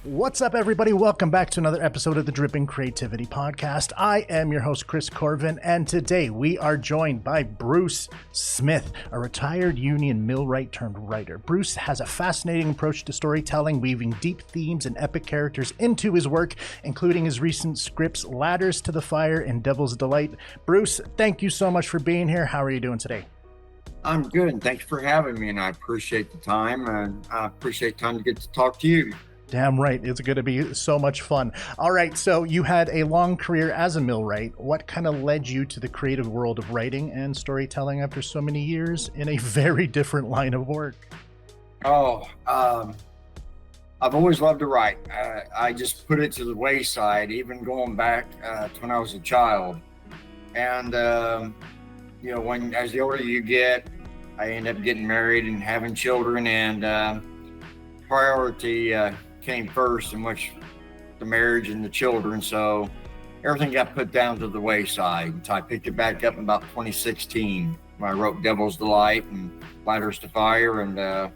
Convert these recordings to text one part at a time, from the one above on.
What's up, everybody? Welcome back to another episode of the Dripping Creativity Podcast. I am your host, Chris Corvan, and today we are joined by Bruce Smith, a retired union millwright turned writer. Bruce has a fascinating approach to storytelling, weaving deep themes and epic characters into his work, including his recent scripts, Ladders to the Fire and Devil's Delight. Bruce, thank you so much for being here. How are you doing today? I'm good, and thanks for having me, and I appreciate the time, and I appreciate time to get to talk to you. Damn right. It's going to be so much fun. All right. So you had a long career as a millwright. What kind of led you to the creative world of writing and storytelling after so many years in a very different line of work? I've always loved to write. I just put it to the wayside, even going back to when I was a child. And, when as the older you get, I end up getting married and having children, and priority came first, in which the marriage and the children, so everything got put down to the wayside. So I picked it back up in about 2016 when I wrote Devil's Delight and Ladders to Fire, and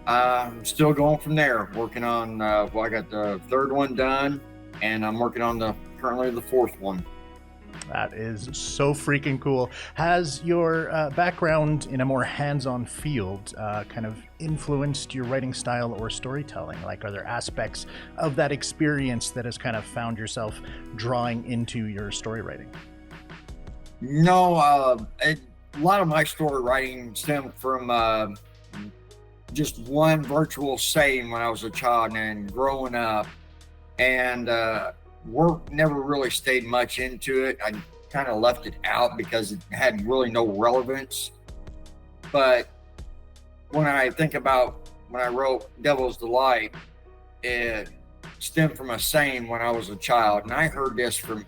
I'm still going from there, working on I got the third one done, and I'm working on currently the fourth one. That is so freaking cool. Has your background in a more hands-on field kind of influenced your writing style or storytelling? Like, are there aspects of that experience that has kind of found yourself drawing into your story writing? No, a lot of my story writing stemmed from just one virtual saying when I was a child and growing up, and work never really stayed much into it. I kind of left it out because it had really no relevance. But when I think about when I wrote Devil's Delight, it stemmed from a saying when I was a child. And I heard this from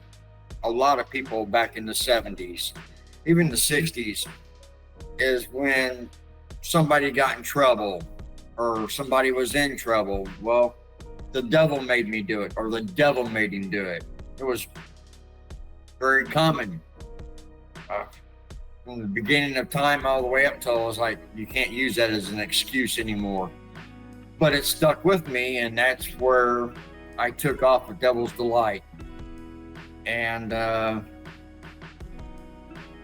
a lot of people back in the 70s, even the 60s, is when somebody got in trouble or somebody was in trouble. Well, the devil made me do it, or the devil made him do it. It was very common from the beginning of time all the way up till I was like, you can't use that as an excuse anymore. But it stuck with me, and that's where I took off with Devil's Delight. And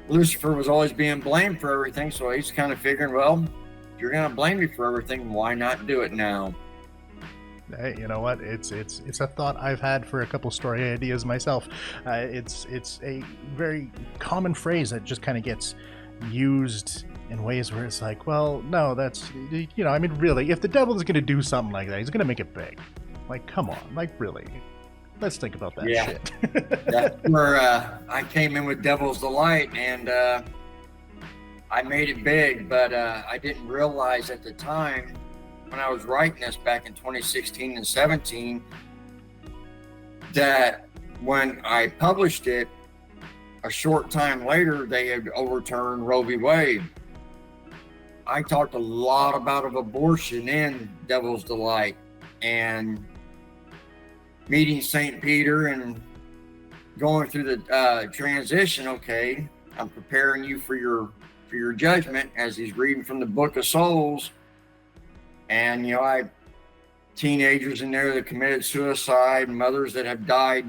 Lucifer was always being blamed for everything, so he's kind of figuring, well, if you're going to blame me for everything, why not do it now? Hey, you know what? It's a thought I've had for a couple story ideas myself. It's a very common phrase that just kind of gets used in ways where it's like, well, no, that's, really, if the devil is going to do something like that, he's going to make it big. Like, come on, like, really? Let's think about that shit. That's where I came in with Devil's Delight, and I made it big, but I didn't realize at the time when I was writing this back in 2016 and 17, that when I published it, a short time later, they had overturned Roe v. Wade. I talked a lot about abortion in Devil's Delight, and meeting St. Peter and going through the transition. Okay, I'm preparing you for your judgment, as he's reading from the Book of Souls. And, I teenagers in there that committed suicide, mothers that have died,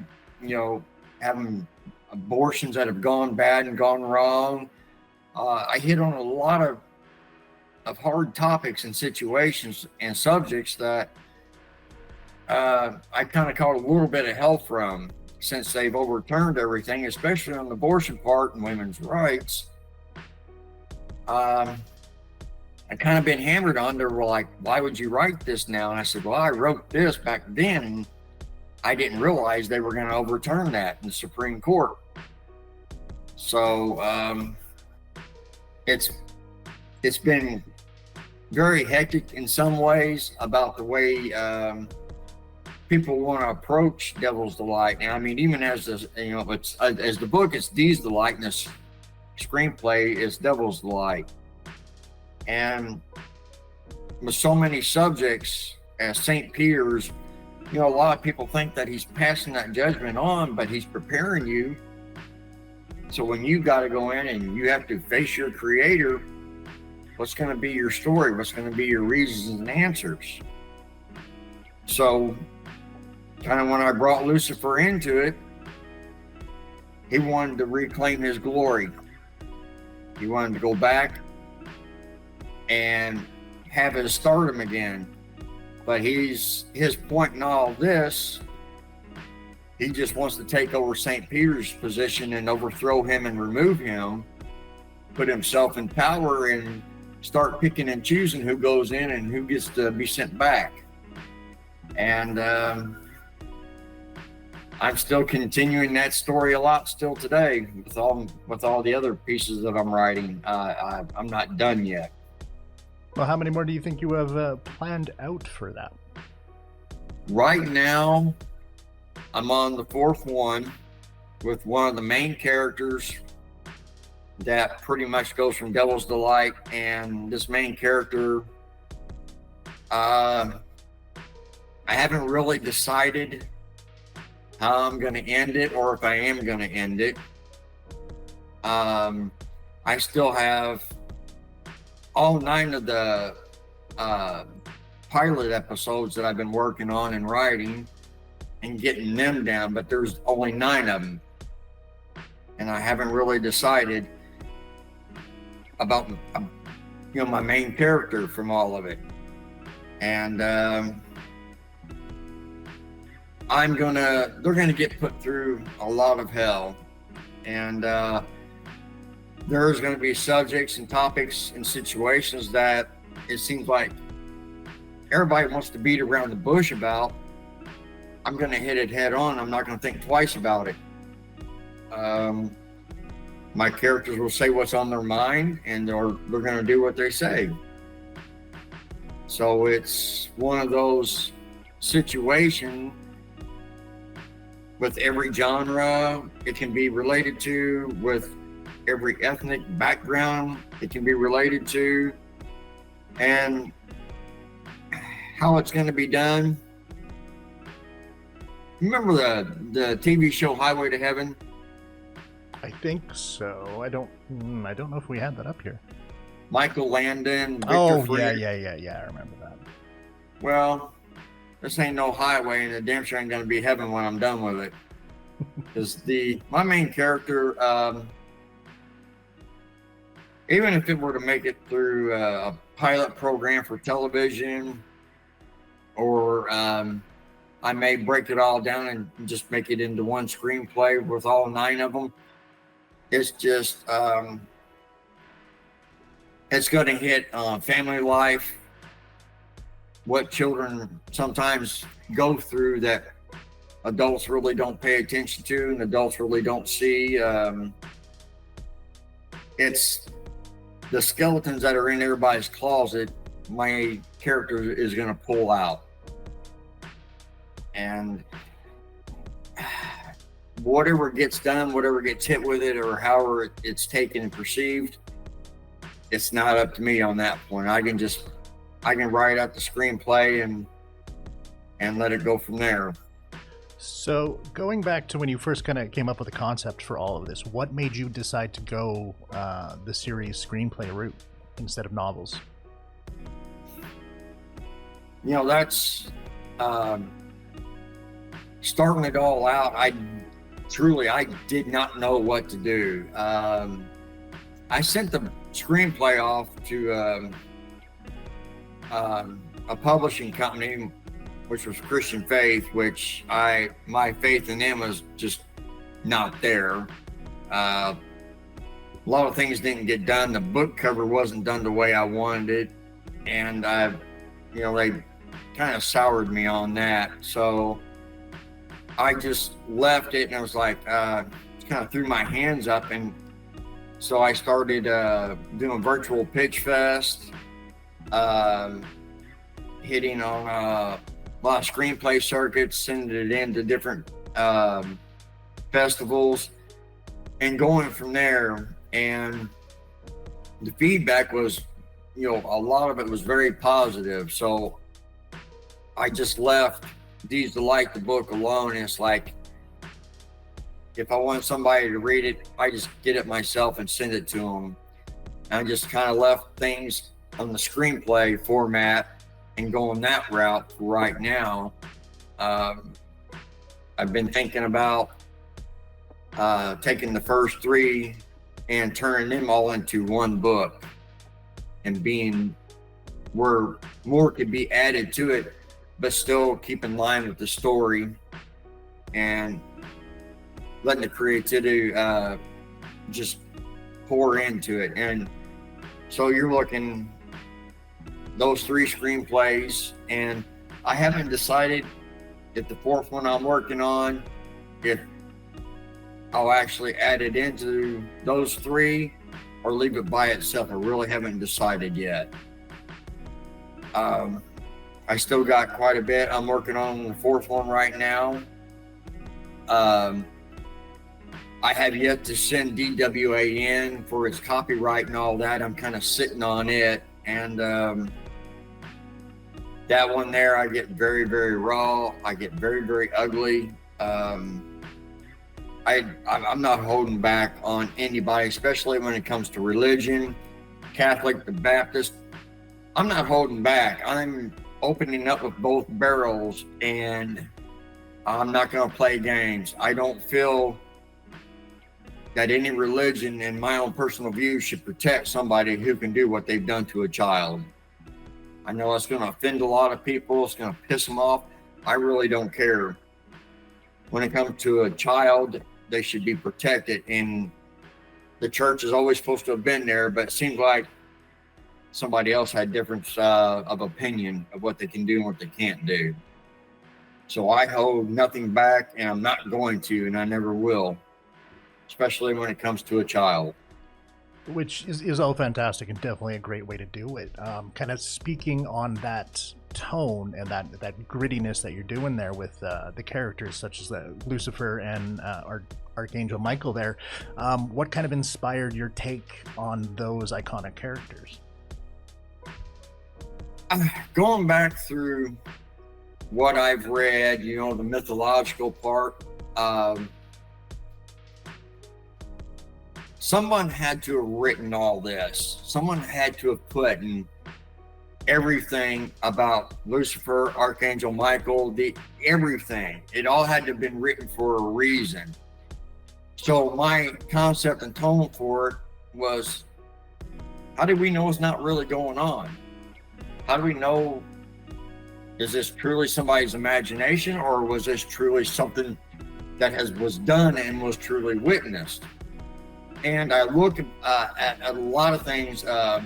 having abortions that have gone bad and gone wrong. I hit on a lot of hard topics and situations and subjects that I kind of caught a little bit of hell from, since they've overturned everything, especially on the abortion part and women's rights. I kind of been hammered on. They were like, why would you write this now? And I said, well, I wrote this back then, and I didn't realize they were going to overturn that in the Supreme Court. So it's been very hectic in some ways about the way people want to approach Devil's Delight. And I mean, even as this, it's as the book, it's Dee's Delight, and this screenplay is Devil's Delight. And with so many subjects as St. Peter's, a lot of people think that he's passing that judgment on, but he's preparing you. So when you got to go in and you have to face your creator, what's going to be your story? What's going to be your reasons and answers? So kind of when I brought Lucifer into it, he wanted to reclaim his glory. He wanted to go back and have his stardom again. But his point in all this, he just wants to take over St. Peter's position and overthrow him and remove him, put himself in power and start picking and choosing who goes in and who gets to be sent back. And I'm still continuing that story a lot still today with all the other pieces that I'm writing. I'm not done yet. Well, how many more do you think you have planned out for that? Right now, I'm on the 4th one with one of the main characters that pretty much goes from Devil's Delight. And this main character, I haven't really decided how I'm going to end it or if I am going to end it. I still have all 9 of the pilot episodes that I've been working on and writing and getting them down, but there's only 9 of them. And I haven't really decided about, my main character from all of it. And they're gonna get put through a lot of hell. And there's gonna be subjects and topics and situations that it seems like everybody wants to beat around the bush about. I'm gonna hit it head on. I'm not gonna think twice about it. My characters will say what's on their mind, and they're gonna do what they say. So it's one of those situations with every genre it can be related to, with every ethnic background it can be related to, and how it's going to be done. Remember the TV show Highway to Heaven? I think so. I don't know if we had that up here. Michael Landon, Victor Fried. Yeah, I remember that. Well, this ain't no highway, and the damn sure ain't gonna be heaven when I'm done with it. Because my main character, even if it were to make it through a pilot program for television, or I may break it all down and just make it into one screenplay with all 9 of them. It's just, it's going to hit family life, what children sometimes go through that adults really don't pay attention to and adults really don't see. It's the skeletons that are in everybody's closet, my character is going to pull out. And whatever gets done, whatever gets hit with it, or however it's taken and perceived, it's not up to me on that point. I can write out the screenplay and let it go from there. So going back to when you first kind of came up with the concept for all of this, what made you decide to go the series screenplay route instead of novels? That's starting it all out. I did not know what to do. I sent the screenplay off to a publishing company, which was Christian Faith, which my faith in them was just not there. A lot of things didn't get done. The book cover wasn't done the way I wanted it, and they kind of soured me on that. So I just left it, and I was like, kind of threw my hands up, and so I started doing virtual pitch fest, hitting on a lot of screenplay circuits, sending it into different festivals, and going from there. And the feedback was, a lot of it was very positive. So I just left D's Delight, the book, alone. And it's like, if I want somebody to read it, I just get it myself and send it to them. And I just kind of left things on the screenplay format and going that route right now. I've been thinking about taking the first 3 and turning them all into one book, and being where more could be added to it, but still keep in line with the story and letting the creativity just pour into it. And so you're looking those 3 screenplays, and I haven't decided if the 4th one I'm working on, if I'll actually add it into those 3 or leave it by itself. I really haven't decided yet. I still got quite a bit. I'm working on the 4th one right now. I have yet to send DWA in for its copyright and all that. I'm kind of sitting on it. And that one there, I get very, very raw. I get very, very ugly. I'm not holding back on anybody, especially when it comes to religion, Catholic, the Baptist. I'm not holding back. I'm opening up with both barrels, and I'm not going to play games. I don't feel that any religion, in my own personal view, should protect somebody who can do what they've done to a child. I know it's going to offend a lot of people. It's going to piss them off. I really don't care. When it comes to a child, they should be protected, and the church is always supposed to have been there, but it seems like somebody else had difference of opinion of what they can do and what they can't do. So I hold nothing back, and I'm not going to, and I never will, especially when it comes to a child. Which is all fantastic and definitely a great way to do it. Kind of speaking on that tone and that grittiness that you're doing there with the characters such as Lucifer and Archangel Michael there, what kind of inspired your take on those iconic characters? Going back through what I've read, the mythological part, someone had to have written all this. Someone had to have put in everything about Lucifer, Archangel Michael, everything. It all had to have been written for a reason. So my concept and tone for it was, how do we know it's not really going on? How do we know, is this truly somebody's imagination, or was this truly something that was done and was truly witnessed? And I look at a lot of things. I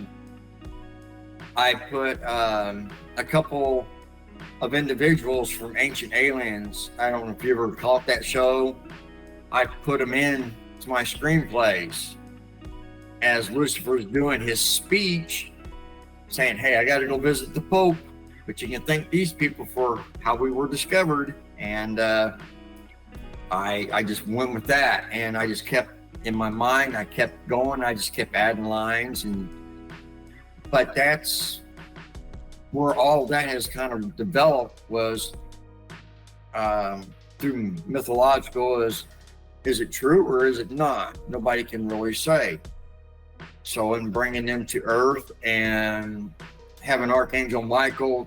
put a couple of individuals from Ancient Aliens. I don't know if you ever caught that show. I put them in to my screenplays as Lucifer's doing his speech, saying, hey, I got to go visit the Pope, but you can thank these people for how we were discovered. And I just went with that, and I just kept in my mind, I kept going. I just kept adding lines, but that's where all that has kind of developed, was through mythological. Is it true or is it not? Nobody can really say. So in bringing them to Earth and having Archangel Michael,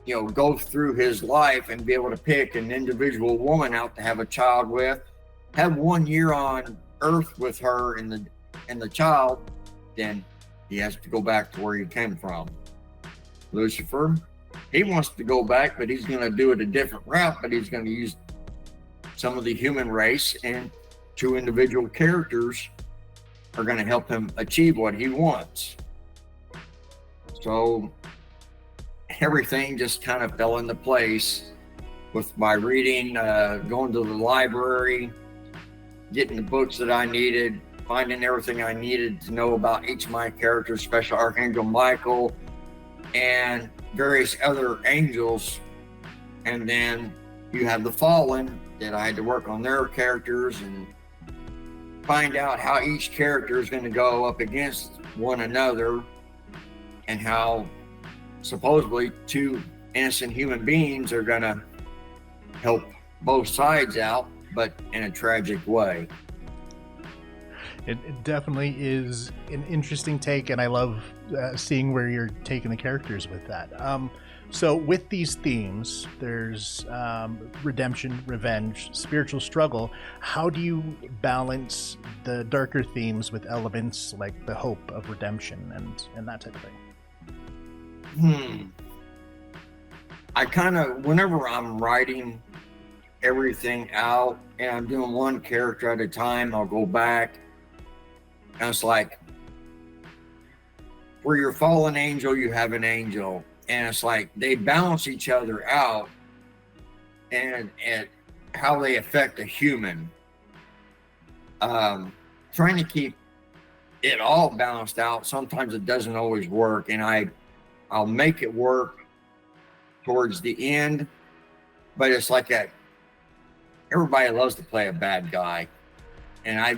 go through his life and be able to pick an individual woman out to have a child with, have 1 year on Earth with her and the child, then he has to go back to where he came from. Lucifer, he wants to go back, but he's going to do it a different route, but he's going to use some of the human race, and 2 individual characters are going to help him achieve what he wants. So everything just kind of fell into place with my reading, going to the library, getting the books that I needed, finding everything I needed to know about each of my characters, especially Archangel Michael and various other angels. And then you have the fallen, that I had to work on their characters and find out how each character is going to go up against one another, and how supposedly 2 innocent human beings are going to help both sides out, but in a tragic way. It definitely is an interesting take, and I love seeing where you're taking the characters with that. So with these themes, there's redemption, revenge, spiritual struggle. How do you balance the darker themes with elements like the hope of redemption and that type of thing? I kind of, whenever I'm writing everything out and I'm doing one character at a time, I'll go back and it's like, where you're fallen angel, you have an angel. And it's like they balance each other out and how they affect a human. Trying to keep it all balanced out, sometimes it doesn't always work. And I'll make it work towards the end, but it's like that. Everybody loves to play a bad guy. And I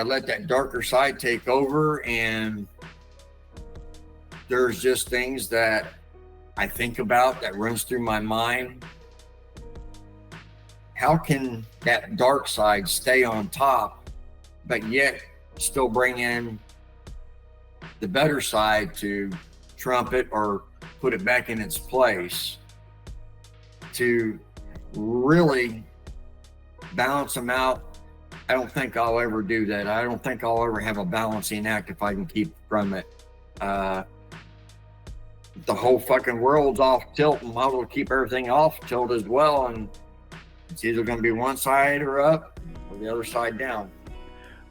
let that darker side take over, and there's just things that I think about that runs through my mind. How can that dark side stay on top, but yet still bring in the better side to trump it or put it back in its place, to really balance them out? I don't think I'll ever do that. I don't think I'll ever have a balancing act if I can keep from it. The whole fucking world's off tilt, and might as well keep everything off tilt as well. And it's either going to be one side or up or the other side down.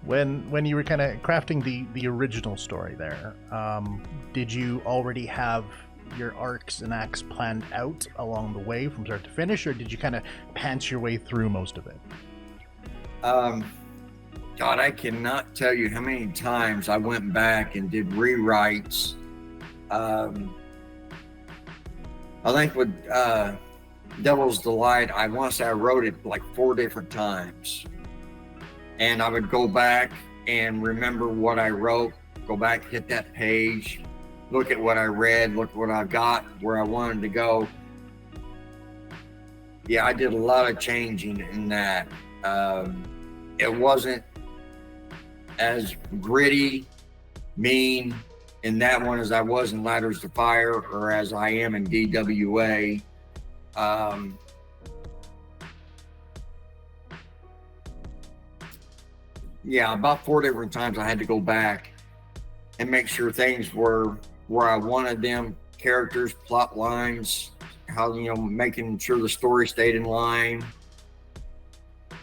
When you were kind of crafting the original story there, did you already have your arcs and acts planned out along the way from start to finish, or did you kind of pants your way through most of it? God, I cannot tell you how many times I went back and did rewrites. I think with Devil's Delight, I want to say I wrote it like 4 different times. And I would go back and remember what I wrote, go back, hit that page, look at what I read, look what I got, where I wanted to go. Yeah, I did a lot of changing in that. It wasn't as gritty, mean in that one as I was in Ladders to Fire, or as I am in DWA. Yeah, about 4 different times I had to go back and make sure things were where I wanted them, characters, plot lines, how, making sure the story stayed in line.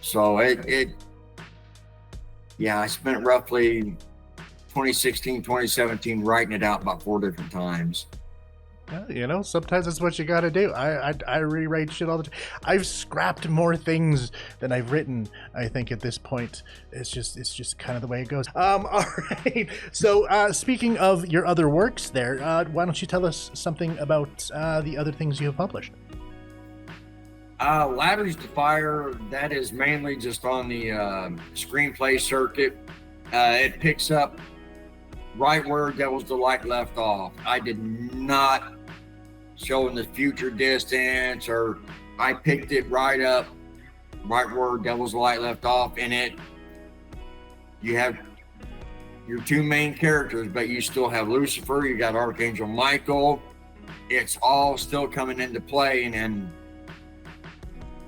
So yeah, I spent roughly 2016, 2017 writing it out about 4 different times. Sometimes that's what you got to do. I rewrite shit all the time. I've scrapped more things than I've written, I think, at this point. It's just kind of the way it goes. All right. So speaking of your other works there, why don't you tell us something about the other things you have published? Ladders to Fire, that is mainly just on the screenplay circuit. It picks up right where Devil's Delight left off. I did not show in the future distance, or I picked it right up right where Devil's Delight left off. In it, you have your 2 main characters, but you still have Lucifer, you got Archangel Michael. It's all still coming into play. And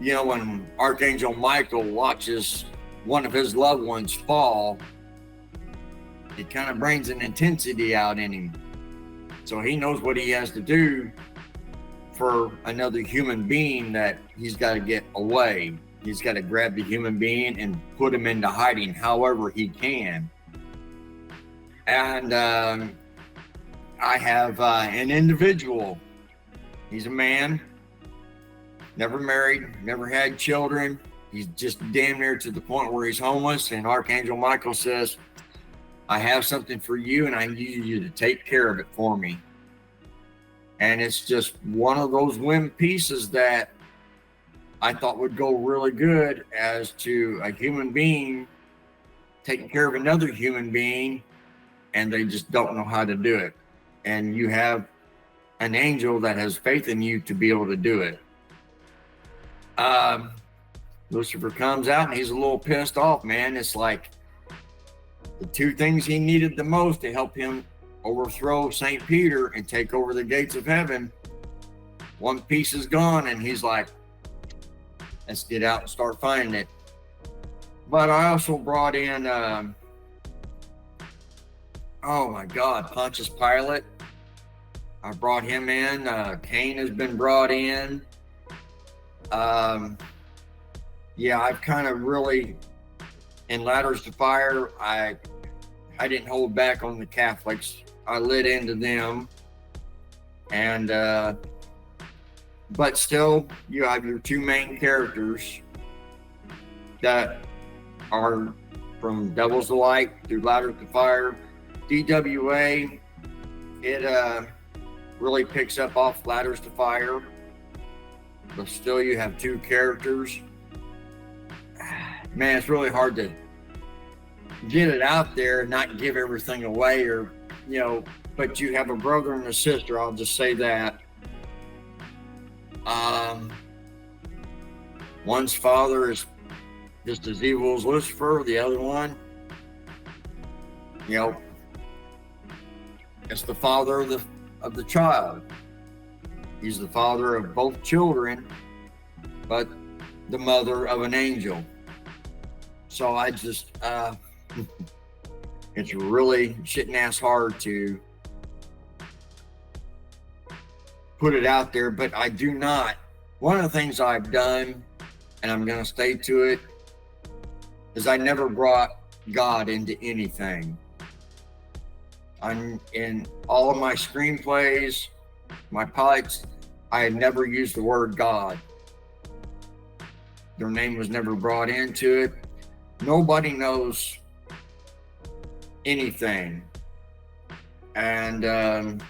when Archangel Michael watches one of his loved ones fall, it kind of brings an intensity out in him. So he knows what he has to do for another human being that he's got to get away. He's got to grab the human being and put him into hiding however he can. And I have an individual. He's a man, never married, never had children. He's just damn near to the point where he's homeless. And Archangel Michael says, I have something for you, and I need you to take care of it for me. And it's just one of those whim pieces that I thought would go really good as to a human being taking care of another human being, and they just don't know how to do it. And you have an angel that has faith in you to be able to do it. Lucifer comes out and he's a little pissed off, man. It's like, the two things he needed the most to help him overthrow St. Peter and take over the gates of heaven, one piece is gone, and he's like, let's get out and start finding it. But I also brought in, oh my God, Pontius Pilate. I brought him in. Cain has been brought in. Yeah, I've kind of really, in Ladders to Fire, I didn't hold back on the Catholics. I lit into them. And, but still, you have your two main characters that are from Devil's Delight through Ladders to Fire. DWA, it really picks up off Ladders to Fire, but still you have two characters. Man, it's really hard to get it out there and not give everything away, or, you know, but you have a brother and a sister, I'll just say that. One's father is just as evil as Lucifer, the other one, you know, it's the father of the child. He's the father of both children, but the mother of an angel. So I just, it's really shitting ass hard to put it out there, but I do not. One of the things I've done, and I'm going to stay to it, is I never brought God into anything. In all of my screenplays, my pilots, I had never used the word God. Their name was never brought into it. Nobody knows anything. And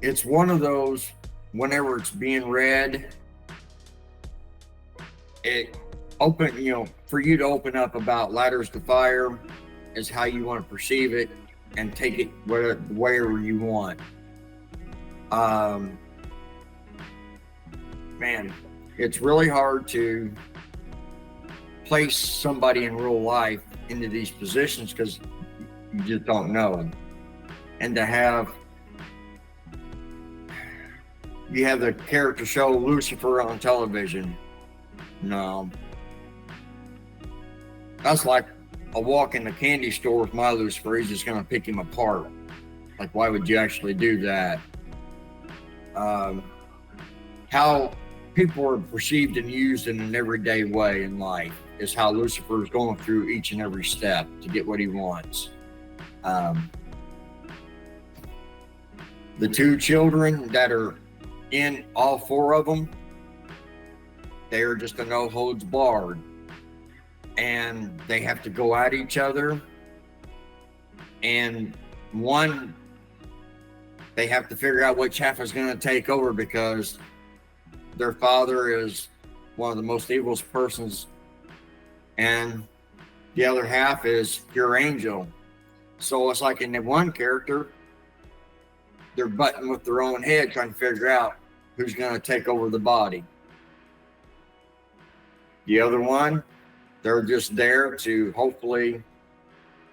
it's one of those, whenever it's being read, it open, you know, for you to open up about Ladders to Fire is how you want to perceive it and take it wherever you want. Man, it's really hard to place somebody in real life into these positions because you just don't know. And to have, you have the character show Lucifer on television. No. That's like a walk in the candy store with my Lucifer. He's just going to pick him apart. Like, why would you actually do that? How people are perceived and used in an everyday way in life is how Lucifer is going through each and every step to get what he wants. The two children that are in, all four of them, they are just a no holds barred, and they have to go at each other. And one, they have to figure out which half is going to take over, because their father is one of the most evil persons, and the other half is pure angel. So it's like in the one character, they're butting with their own head, trying to figure out who's going to take over the body. The other one, they're just there to hopefully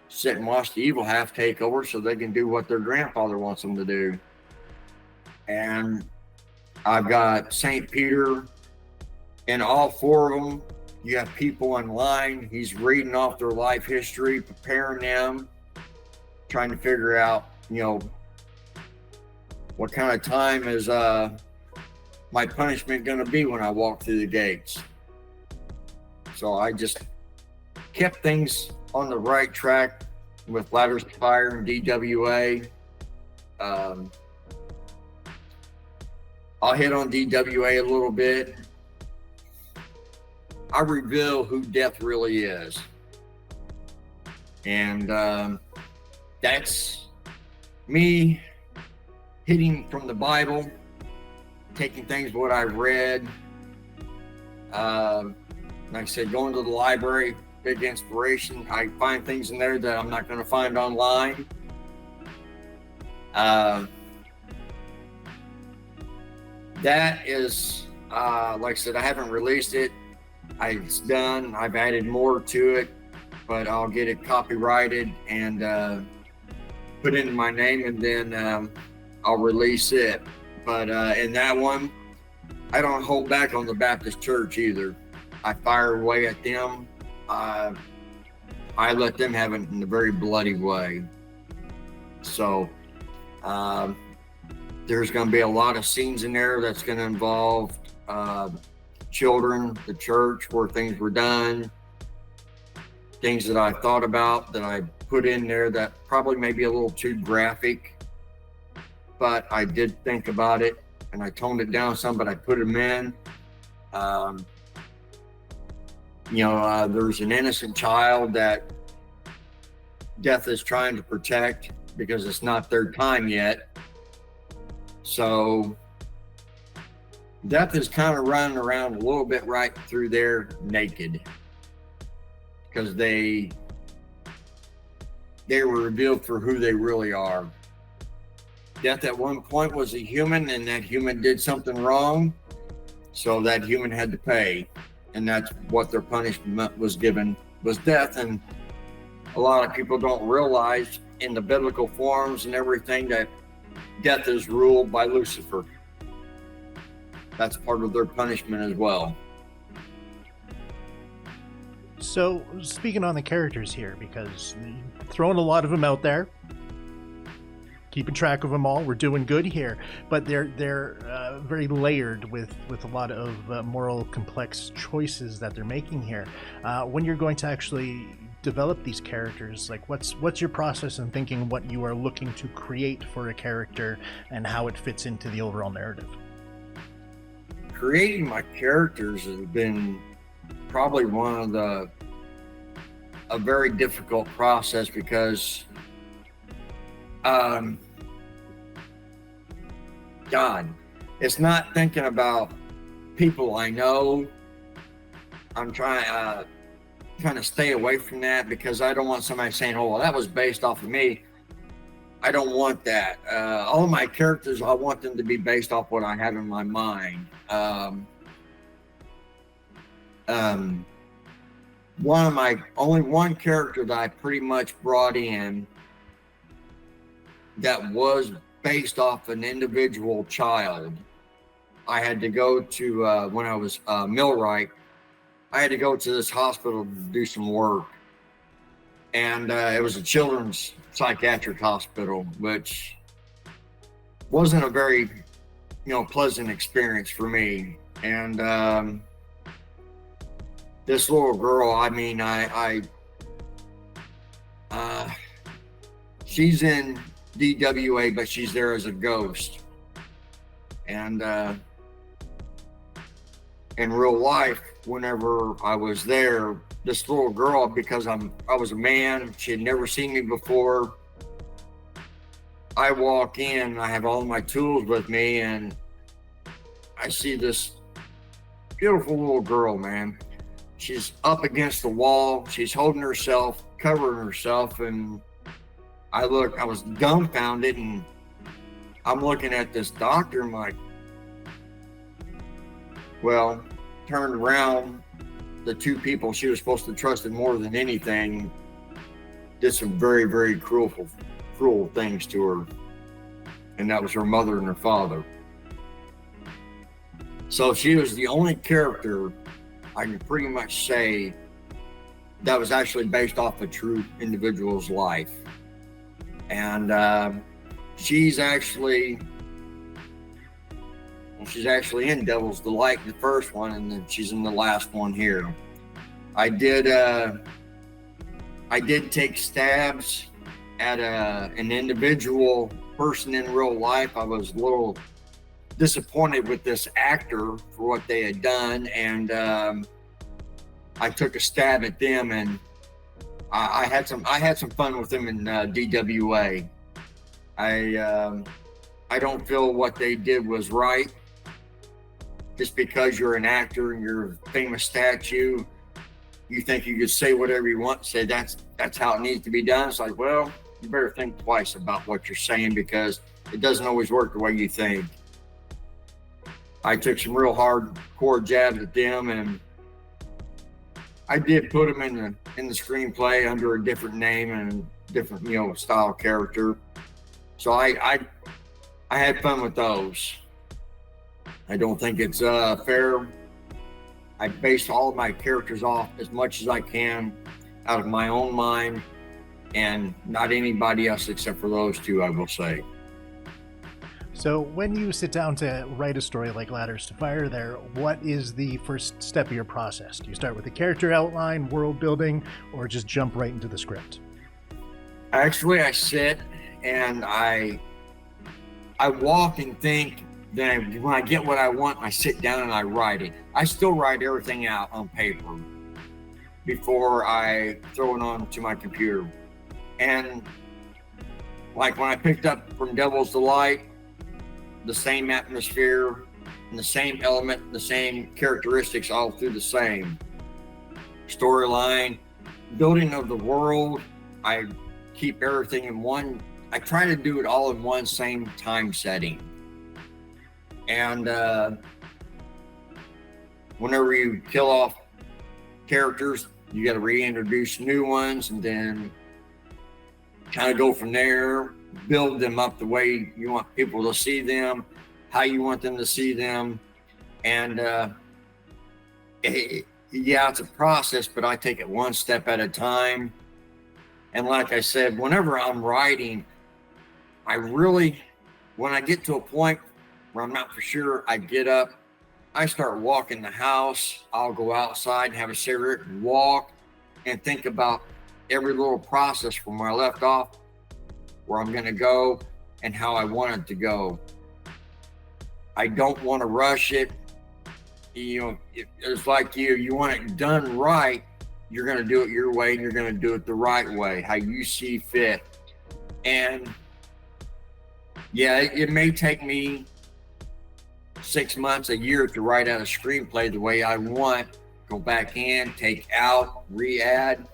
sit and watch the evil half take over so they can do what their grandfather wants them to do. And I've got St. Peter in all four of them. You have people in line. He's reading off their life history, preparing them, trying to figure out, you know, what kind of time is my punishment going to be when I walk through the gates. So I just kept things on the right track with Ladders to Fire and DWA. I'll hit on DWA a little bit. I reveal who death really is. And that's me hitting from the Bible, taking things what I've read. Like I said, going to the library, big inspiration. I find things in there that I'm not going to find online. That is, like I said, I haven't released it. It's done. I've added more to it. but I'll get it copyrighted and put into my name, and then I'll release it. But in that one, I don't hold back on the Baptist church either. I fire away at them. I let them have it in a very bloody way. So there's going to be a lot of scenes in there that's going to involve children, the church, where things were done, things that I thought about that I put in there that probably may be a little too graphic, but I did think about it and I toned it down some, but I put them in. There's an innocent child that death is trying to protect because it's not their time yet. So death is kind of running around a little bit right through there naked, because they were revealed for who they really are. Death at one point was a human, and that human did something wrong, so that human had to pay, and that's what their punishment was given, was death. And a lot of people don't realize in the biblical forms and everything that death is ruled by Lucifer. That's part of their punishment as well. So, speaking on the characters here, because you're throwing a lot of them out there, keeping track of them all, we're doing good here, but they're very layered with a lot of moral complex choices that they're making here. When you're going to actually develop these characters, like what's your process in thinking what you are looking to create for a character and how it fits into the overall narrative? Creating my characters has been probably a very difficult process, because God, it's not thinking about people I know. I'm trying to stay away from that, because I don't want somebody saying, oh, well, that was based off of me. I don't want that. All of my characters, I want them to be based off what I have in my mind. Only one character that I pretty much brought in that was based off an individual child. I had to go to, when I was millwright, I had to go to this hospital to do some work. And it was a children's psychiatric hospital, which wasn't a very, pleasant experience for me. And this little girl, she's in DWA, but she's there as a ghost. And in real life, whenever I was there, this little girl, because I was a man, she had never seen me before. I walk in, I have all my tools with me, and I see this beautiful little girl, man. She's up against the wall. She's holding herself, covering herself, and I was dumbfounded, and I'm looking at this doctor. I'm like, well, turned around, the two people she was supposed to trust in more than anything did some very, very cruel things to her. And that was her mother and her father. So she was the only character I can pretty much say that was actually based off a true individual's life. And she's actually in Devil's Delight, the first one, and then she's in the last one here. I did take stabs at an individual person in real life. I was a little disappointed with this actor for what they had done, and I took a stab at them, and I had some fun with them in DWA. I don't feel what they did was right. Just because you're an actor and you're a famous statue, you think you could say whatever you want, say that's how it needs to be done. It's like, well, you better think twice about what you're saying, because it doesn't always work the way you think. I took some real hardcore jabs at them, and I did put them in the screenplay under a different name and different, style character. So I had fun with those. I don't think it's fair. I based all of my characters off as much as I can out of my own mind, and not anybody else except for those two, I will say. So when you sit down to write a story like Ladders to Fire there, what is the first step of your process? Do you start with a character outline, world building, or just jump right into the script? Actually, I sit and I walk and think. Then when I get what I want, I sit down and I write it. I still write everything out on paper before I throw it onto my computer. And like when I picked up from Devil's Delight, the same atmosphere and the same element, the same characteristics, all through the same storyline, building of the world. I keep everything in one. I try to do it all in one same time setting. And whenever you kill off characters, you got to reintroduce new ones, and then kind of go from there, build them up the way you want people to see them, how you want them to see them. And it's a process, but I take it one step at a time. And like I said, whenever I'm writing, when I get to a point where I'm not for sure, I get up, I start walking the house. I'll go outside and have a cigarette and walk and think about every little process from where I left off, where I'm going to go and how I want it to go. I don't want to rush it. It's like you want it done right. You're going to do it your way, and you're going to do it the right way, how you see fit. And yeah, it may take me 6 months, a year to write out a screenplay the way I want, go back in, take out, re-add.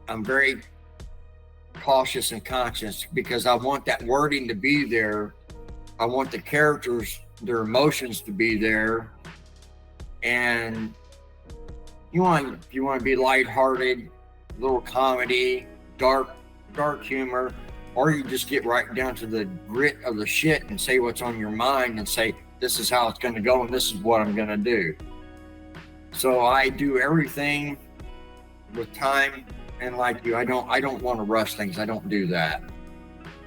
I'm very cautious and conscious because I want that wording to be there. I want the characters, their emotions to be there. And if you want to be lighthearted, a little comedy, dark humor, or you just get right down to the grit of the shit and say what's on your mind and say, this is how it's going to go and this is what I'm going to do. So I do everything with time, and like you, I don't want to rush things. I don't do that.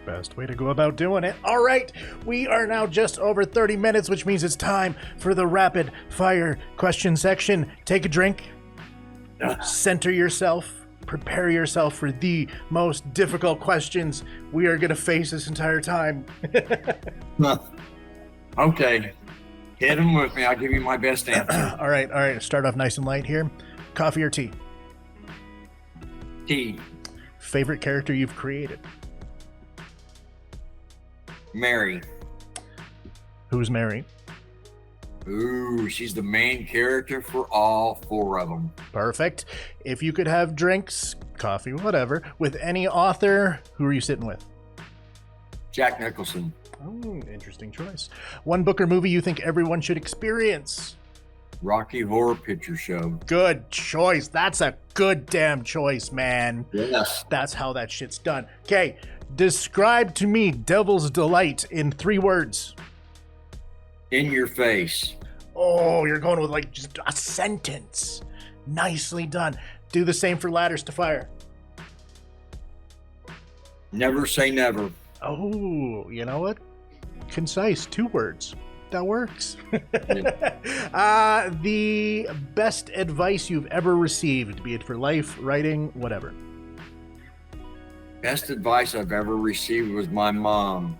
Best way to go about doing it. All right, we are now just over 30 minutes, which means it's time for the rapid fire question section. Take a drink, center yourself, prepare yourself for the most difficult questions we are going to face this entire time. Okay, hit them with me. I'll give you my best answer. All right. Start off nice and light here. Coffee or tea? Tea. Favorite character you've created? Mary. Who's Mary? Ooh, she's the main character for all 4 of them. Perfect. If you could have drinks, coffee, whatever, with any author, who are you sitting with? Jack Nicholson. Oh, interesting choice. One book or movie you think everyone should experience? Rocky Horror Picture Show. Good choice. That's a good damn choice, man. Yes. That's how that shit's done. Okay, describe to me Devil's Delight in 3 words. In your face. Oh, you're going with like just a sentence. Nicely done. Do the same for Ladders to Fire. Never say never. Oh, you know what? Concise, 2 words. That works. The best advice you've ever received, be it for life, writing, whatever. Best advice I've ever received was my mom.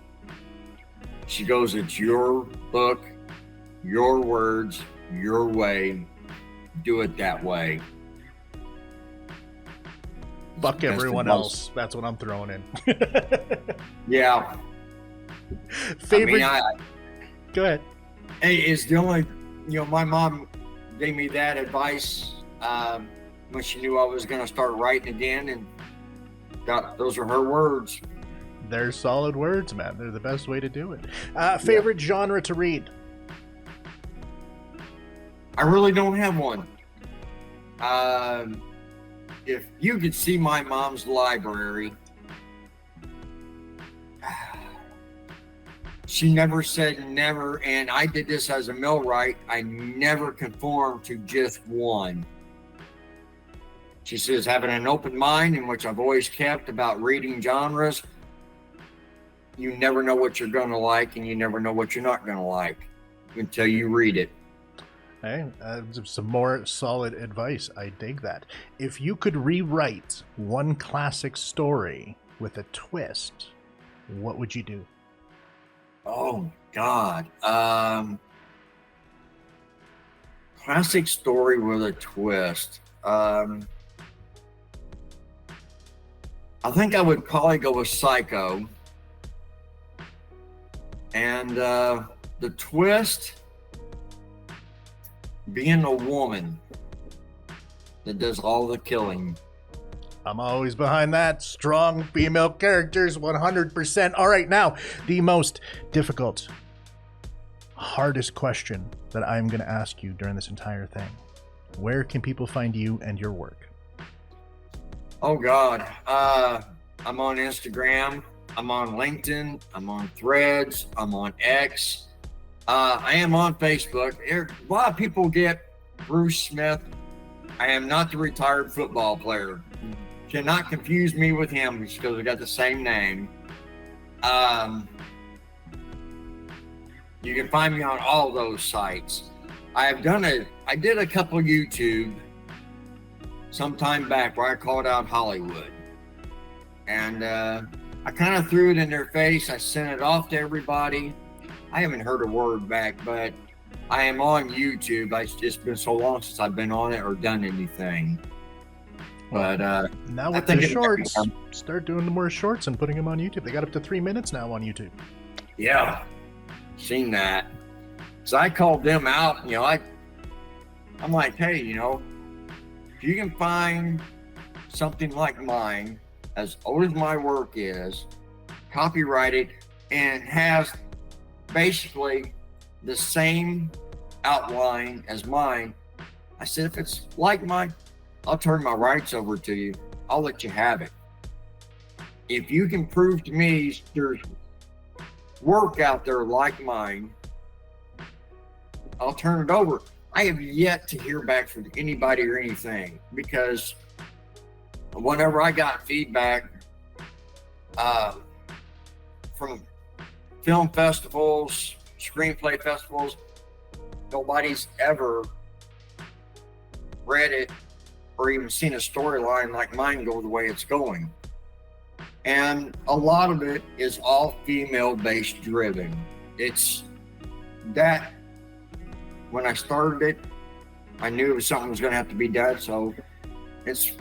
She goes, it's your book, your words, your way. Do it that way. Fuck everyone else. That's what I'm throwing in. Yeah. Favorite. Go ahead. It's the only, my mom gave me that advice when she knew I was going to start writing again, and those are her words. They're solid words, man. They're the best way to do it. Favorite genre to read? I really don't have one. If you could see my mom's library, she never said never, and I did this as a millwright. I never conformed to just one. She says, having an open mind, in which I've always kept about reading genres, you never know what you're going to like, and you never know what you're not going to like until you read it. Hey, some more solid advice. I dig that. If you could rewrite one classic story with a twist, what would you do? Oh, God. Classic story with a twist. I think I would probably go with Psycho. And the twist being a woman that does all the killing. I'm always behind that. Strong female characters, 100%. All right, now, the most difficult, hardest question that I'm going to ask you during this entire thing. Where can people find you and your work? Oh, God. I'm on Instagram. I'm on LinkedIn. I'm on Threads. I'm on X. I am on Facebook. A lot of people get Bruce Smith. I am not the retired football player. Cannot confuse me with him because we got the same name. You can find me on all those sites. I did a couple YouTube sometime back where I called out Hollywood. And I kind of threw it in their face. I sent it off to everybody. I haven't heard a word back, but I am on YouTube. It's just been so long since I've been on it or done anything. But now with the shorts, start doing the more shorts and putting them on YouTube. They got up to 3 minutes now on YouTube. Yeah, seen that. So I called them out. I'm like, hey, if you can find something like mine, as old as my work is, copyrighted, and has basically the same outline as mine, I said, if it's like mine, I'll turn my rights over to you. I'll let you have it. If you can prove to me there's work out there like mine, I'll turn it over. I have yet to hear back from anybody or anything, because whenever I got feedback from film festivals, screenplay festivals, nobody's ever read it or even seen a storyline like mine go the way it's going. And a lot of it is all female-based driven. It's that when I started it, I knew it was something was going to have to be done. So it's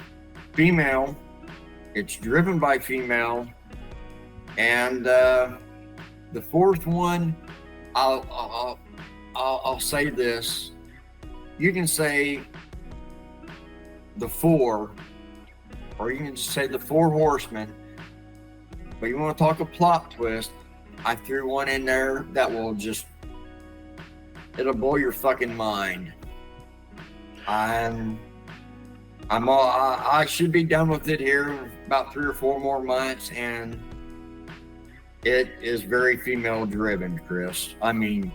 female, it's driven by female, and the fourth one, I'll say this: you can say the four, or you can just say the four horsemen. But you want to talk a plot twist? I threw one in there that will it'll blow your fucking mind. I should be done with it here in about 3 or 4 more months, and it is very female driven, Chris. I mean,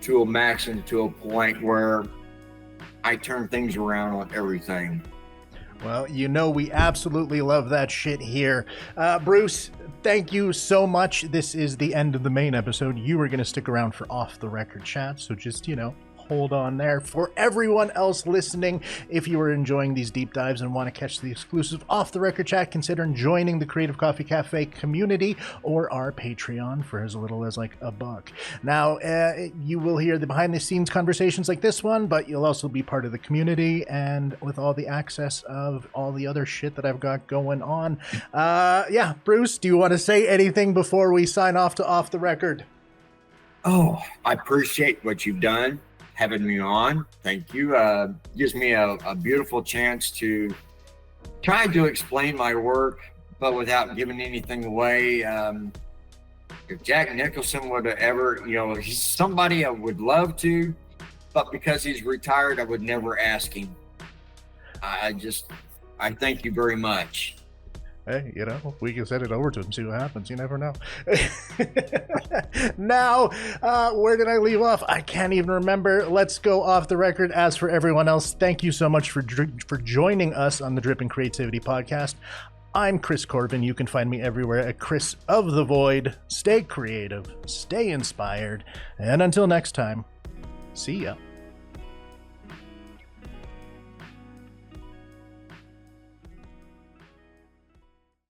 to a max and to a point where I turn things around on everything. Well, we absolutely love that shit here. Bruce, thank you so much. This is the end of the main episode. You are going to stick around for off the record chat, so just, hold on there. For everyone else listening, if you are enjoying these deep dives and want to catch the exclusive off the record chat, consider joining the Creative Coffee Cafe community or our Patreon for as little as like $1. Now, you will hear the behind the scenes conversations like this one, but you'll also be part of the community and with all the access of all the other shit that I've got going on. Bruce, do you want to say anything before we sign off to off the record? Oh, I appreciate what you've done, having me on. Thank you. Gives me a beautiful chance to try to explain my work, but without giving anything away. If Jack Nicholson would have ever, he's somebody I would love to, but because he's retired, I would never ask him. I thank you very much. Hey, we can send it over to him, see what happens. You never know. Now, where did I leave off? I can't even remember. Let's go off the record. As for everyone else, thank you so much for joining us on the Dripping Creativity Podcast. I'm Chris Corvan. You can find me everywhere at Chris of the Void. Stay creative, stay inspired, and until next time, see ya.